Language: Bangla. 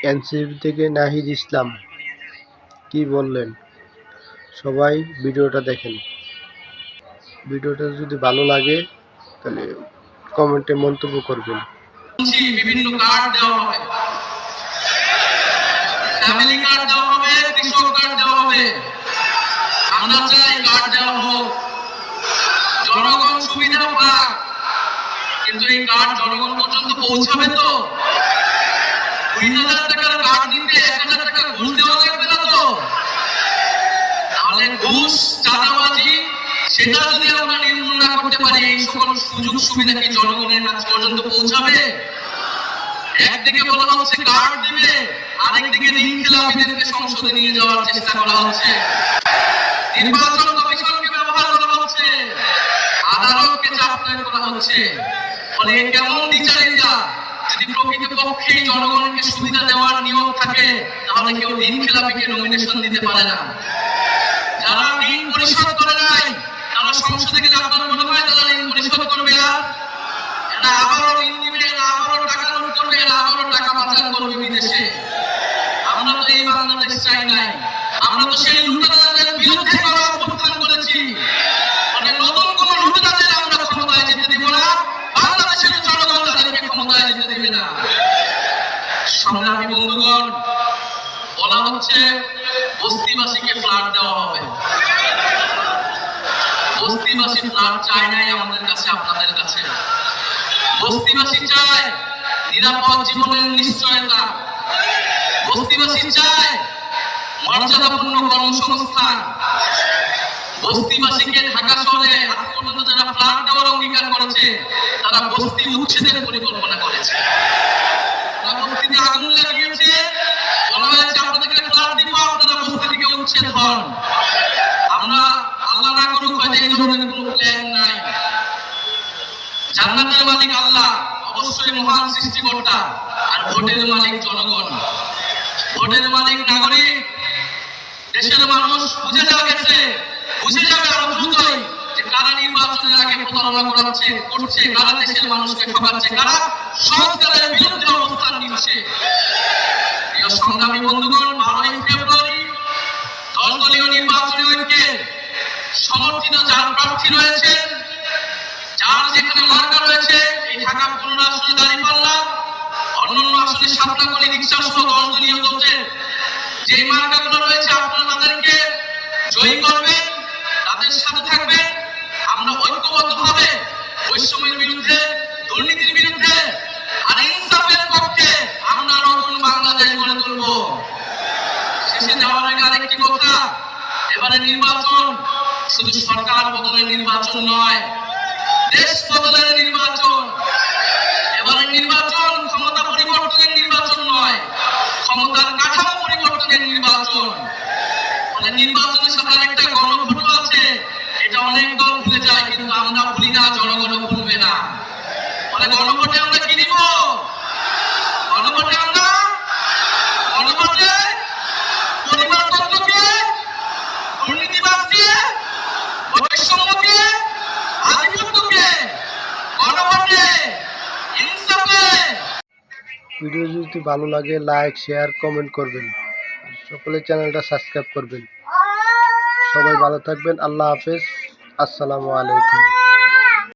এনসিপি থেকে নাহিদ ইসলাম কি বললেন, সবাই ভিডিওটা দেখেন। ভিডিওটা যদি ভালো লাগে তাহলে কমেন্টে মন্তব্য করবেন। বিভিন্ন কার্ড দেওয়া হবে, ফ্যামিলি কার্ড দেওয়া হবে, কৃষক কার্ড দেওয়া হবে। আমরা চাই কার্ড দেওয়া হোক, জনগণ সুবিধা পাক, কিন্তু এই কার্ড জনগণ পর্যন্ত পৌঁছাবে তো? 2000 টাকার কার্ড দিতে 1000 টাকা ঘুষ দেওয়া লাগবে না তো? তাহলে ঘুষ, চাঁদাবাজি সেটা যদি আমরা নির্মূল না করতে পারি, এই সকল সুযোগ সুবিধা কি জনগণের কাছে পর্যন্ত পৌঁছাবে? একদিকে বলা হচ্ছে কার্ড দিবে, আরেকদিকে ঋণ খেলাপিদেরকে সংসদে নিয়ে যাওয়ার চেষ্টা করা হচ্ছে। নির্বাচন কমিশনকে ব্যবহার করা হচ্ছে, আদালতকে চাপ প্রয়োগ করা হচ্ছে। ফলে কেমন বিচারিতা? যদি প্রকৃতপক্ষে জনগণকে সুবিধা দেওয়ার নিয়ম থাকে, তাহলে কেউ ঋণ খেলাপিকে নমিনেশন দিতে পারে না। যারা ঋণ পরিশোধ করে নাই, তারা সংসদে গেলে আপনার মনে হয় তারা ঋণ পরিশোধ করবে না? এরা আবারও ঋণ দিবে, আবারও টাকা লুট করবে, আবারও টাকা পাচার করবে বিদেশে। আমরা তো এই বাংলাদেশ চাই নাই, আমরা তো সেই লুটেরাদের বিরুদ্ধে অবস্থান করেছি। মানে নতুন কোন লুটেরাদের আমরা ক্ষমতায় যেতে দেব না, বাংলাদেশের জনগণ তাদেরকে ক্ষমতায় যেতে দেবে না। সংগ্রামী বন্ধুগণ, বলা হচ্ছে বস্তিবাসীকে ফ্ল্যাট দেওয়া হবে। বস্তিবাসী ফ্ল্যাট চায় নাই আমাদের কাছে, আপনাদের কাছে। বস্তিবাসী চায় নিরাপদ জীবনের নিশ্চয়তা, বস্তিবাসী চায় মর্যাদাপূর্ণ কর্মসংস্থান। বস্তিবাসীকে ঢাকা শহরে আজ পর্যন্ত যারা ফ্ল্যাট দেওয়ার অঙ্গীকার করেছে, তারা বস্তি উচ্ছেদের পরিকল্পনা করেছে। তারা বস্তিতে আগুন লাগিয়েছে, বলা হয়েছে আপনাদেরকে ফ্ল্যাট দিব, আপনারা বস্তি থেকে উচ্ছেদ হন। আমরা আল্লাহ না করুক হয়তো এই ধরনের কোনো প্ল্যান নাই। জান্নাতের মালিক আল্লাহ, অবশ্যই মহান সৃষ্টিকর্তা, আর ভোটের মালিক জনগণ। ভোটের মালিক নাগরিক, দেশের মানুষ বুঝে যাবে আরো দ্রুতই যে কারা নির্বাচনের আগে প্রতারণা করছে, কারা দেশের মানুষকে ঠকাচ্ছে, কারা সংস্কারের বিরুদ্ধে অবস্থান নিচ্ছে। প্রিয় সংগ্রামী বন্ধুগণ, 12 ফেব্রুয়ারি দলীয় নির্বাচনী ঐক্যে সমর্থিত যার প্রার্থী রয়েছেন, যার যেখানে মার্কা রয়েছে, এই ঢাকা 15 আসনে দাঁড়িপাল্লা, অন্যান্য আসনে সাতটাকলি রিক্সা সহ দলীয় দলের যে মার্কাগুলো রয়েছে, আপনারা তাদেরকে জয়ী করবেন, তাদের সাথে থাকবেন। আমরা ঐক্যবদ্ধভাবে বৈষম্যের বিরুদ্ধে, দুর্নীতির বিরুদ্ধে আর ইনসাফের পক্ষে আমরা নতুন বাংলাদেশ গড়ে তুলব। শেষে যাওয়ার আগে আরেকটি কথা, এবারে নির্বাচন শুধু সরকার বদলের নির্বাচন নয়, দেশ বদলের নির্বাচন। এবারে নির্বাচন ক্ষমতা পরিবর্তনের নির্বাচন নয়, ক্ষমতার কাঠামো পরিবর্তনের নির্বাচন। মানে নির্বাচনের সাথে একটা গণভোট আছে, এটা অনেক দল ভুলে যায়, কিন্তু আমরা ভুলি না, জনগণ ভুলবে না। মানে গণভোটে আমরা কি দিব? গণভোটে পরিবর্তনকে, দুর্নীতিবাদকে, বৈষম্যকে, আধিপত্যকে, গণভোটে ইনসাফে। ভিডিও যদি ভালো লাগে লাইক, শেয়ার, কমেন্ট করবেন। সকলে চ্যানেলটা সাবস্ক্রাইব করবেন। সবাই ভালো থাকবেন। আল্লাহ হাফেজ। আসসালামু আলাইকুম।